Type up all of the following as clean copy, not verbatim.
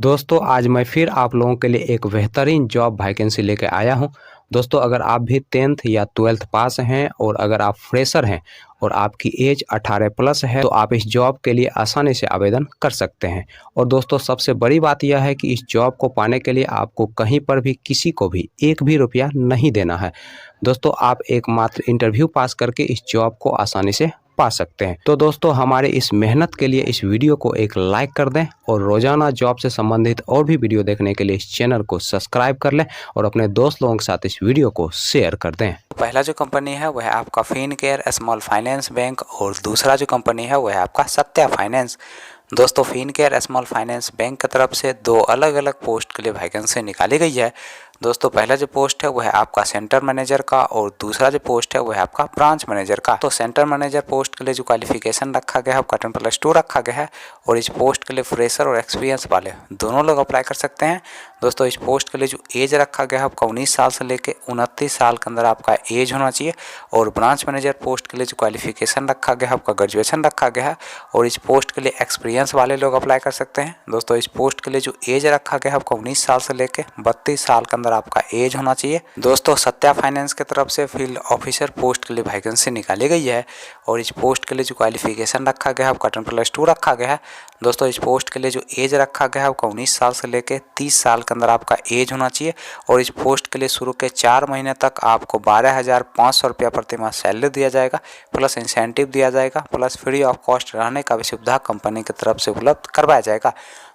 दोस्तों आज मैं फिर आप लोगों के लिए एक बेहतरीन जॉब वैकेंसी लेके आया हूं। दोस्तों अगर आप भी 10th या 12th पास हैं और अगर आप फ्रेशर हैं और आपकी एज 18 प्लस है तो आप इस जॉब के लिए आसानी से आवेदन कर सकते हैं। और दोस्तों सबसे बड़ी बात यह है कि इस जॉब को पाने के लिए आपको कहीं पर भी किसी को भी एक भी रुपया नहीं देना है। दोस्तों आप एकमात्र इंटरव्यू पास करके इस जॉब को आसानी से पा सकते हैं। तो दोस्तों हमारे इस मेहनत के लिए इस वीडियो को एक लाइक कर दें और रोजाना जॉब से संबंधित और भी वीडियो देखने के लिए इस चैनल को सब्सक्राइब कर लें और अपने दोस्त लोगों के साथ इस वीडियो को शेयर कर दें। पहला जो कंपनी है वह आपका फिनकेयर स्मॉल फाइनेंस बैंक और दूसरा जो कंपनी है वह आपका सत्या फाइनेंस। दोस्तों फिनकेयर स्मॉल फाइनेंस बैंक की तरफ से दो अलग अलग पोस्ट के लिए वैकेंसी निकाली गई है। दोस्तों पहला जो पोस्ट है वह आपका सेंटर मैनेजर का और दूसरा जो पोस्ट है वह आपका ब्रांच मैनेजर का। तो सेंटर मैनेजर पोस्ट के लिए जो क्वालिफिकेशन रखा गया है वो 10+2 रखा गया है और इस पोस्ट के लिए फ्रेशर और एक्सपीरियंस वाले दोनों लोग अप्लाई कर सकते हैं। दोस्तों इस पोस्ट के लिए जो एज रखा गया है आपका 19 साल से लेकर 29 साल के अंदर आपका एज होना चाहिए। और ब्रांच मैनेजर पोस्ट के लिए जो क्वालिफिकेशन रखा गया है आपका ग्रेजुएशन रखा गया है और इस पोस्ट के लिए एक्सपीरियंस वाले लोग अप्लाई कर सकते हैं। दोस्तों इस पोस्ट के लिए जो एज रखा गया है आपका 19 साल से लेकर 32 साल के अंदर आपका एज होना चाहिए। दोस्तों सत्या फाइनेंस की तरफ से फील्ड ऑफिसर पोस्ट के लिए वैकेंसी निकाली गई है और इस पोस्ट के लिए जो क्वालिफिकेशन रखा गया है आपका 10+2 रखा गया है। दोस्तों इस पोस्ट के लिए जो एज रखा गया है आपका 19 साल से लेकर 30 साल के अंदर आपका एज होना चाहिए और इस पोस्ट के लिए शुरू के 4 महीने तक आपको 12,500 रुपया प्रति माह सैलरी दिया जाएगा, प्लस इंसेंटिव दिया जाएगा, प्लस फ्री ऑफ कॉस्ट रहने का भी सुविधा कंपनी की तरफ से उपलब्ध करवाया जाएगा।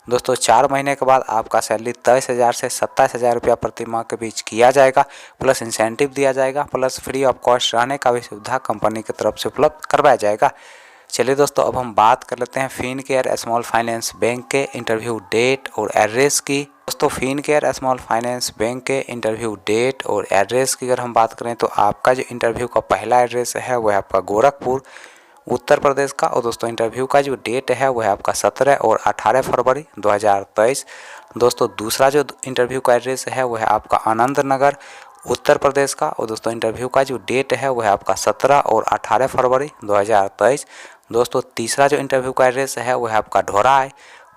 दोस्तों 4 महीने के बाद आपका सैलरी 23,000 से 27,000 रुपया प्रति माह के बीच किया जाएगा, प्लस इंसेंटिव दिया जाएगा, प्लस फ्री ऑफ कॉस्ट रहने का भी सुविधा कंपनी की तरफ से उपलब्ध करवाया जाएगा। चलिए दोस्तों अब हम बात कर लेते हैं फिनकेयर स्मॉल फाइनेंस बैंक के इंटरव्यू डेट और एड्रेस की। दोस्तों फिनकेयर स्मॉल फाइनेंस बैंक के इंटरव्यू डेट और एड्रेस की अगर हम बात करें तो आपका जो इंटरव्यू का पहला एड्रेस है वह आपका गोरखपुर उत्तर प्रदेश का और दोस्तों इंटरव्यू का जो डेट है वह आपका 17 और 18 फरवरी 2023। दोस्तों दूसरा जो इंटरव्यू का एड्रेस है वह आपका आनंद नगर उत्तर प्रदेश का और दोस्तों इंटरव्यू का जो डेट है वह आपका 17 और 18 फरवरी 2023। दोस्तों तीसरा जो इंटरव्यू का एड्रेस है वह आपका ढोराई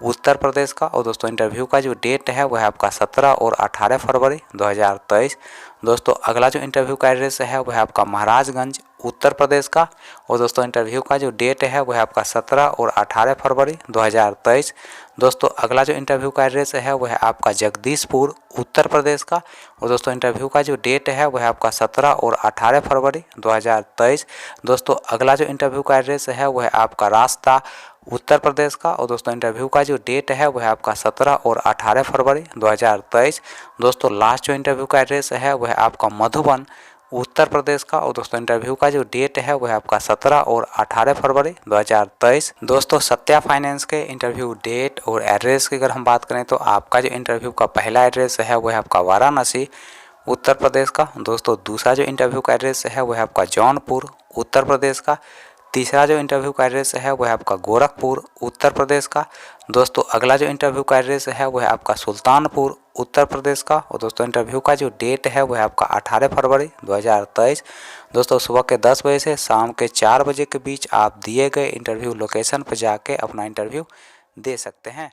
उत्तर प्रदेश का और दोस्तों इंटरव्यू का जो डेट है वह आपका 17 और 18 फरवरी 2023। दोस्तों अगला जो इंटरव्यू का एड्रेस है वह आपका महाराजगंज उत्तर प्रदेश का और दोस्तों इंटरव्यू का जो डेट है वह आपका 17 और 18 फरवरी 2023। दोस्तों अगला जो इंटरव्यू का एड्रेस है वह आपका जगदीशपुर उत्तर प्रदेश का और दोस्तों इंटरव्यू का जो डेट है वह आपका 17 और 18 फरवरी 2023। दोस्तों अगला जो इंटरव्यू का एड्रेस है वह आपका रास्ता उत्तर प्रदेश का और दोस्तों इंटरव्यू का जो डेट है वह आपका 17 और 18 फरवरी 2023। दोस्तों लास्ट जो इंटरव्यू का एड्रेस है वह आपका मधुबन उत्तर प्रदेश का और दोस्तों इंटरव्यू का जो डेट है वह आपका 17 और 18 फरवरी 2023। दोस्तों सत्या फाइनेंस के इंटरव्यू डेट और एड्रेस की अगर हम बात करें तो आपका जो इंटरव्यू का पहला एड्रेस है वह आपका वाराणसी उत्तर प्रदेश का। दोस्तों दूसरा जो इंटरव्यू का एड्रेस है वह आपका जौनपुर उत्तर प्रदेश का। तीसरा जो इंटरव्यू का एड्रेस है वह आपका गोरखपुर उत्तर प्रदेश का। दोस्तों अगला जो इंटरव्यू का एड्रेस है वह आपका सुल्तानपुर उत्तर प्रदेश का और दोस्तों इंटरव्यू का जो डेट है वह आपका 18 फरवरी 2023। दोस्तों सुबह के 10 बजे से शाम के 4 बजे के बीच आप दिए गए इंटरव्यू लोकेशन पर जाके अपना इंटरव्यू दे सकते हैं।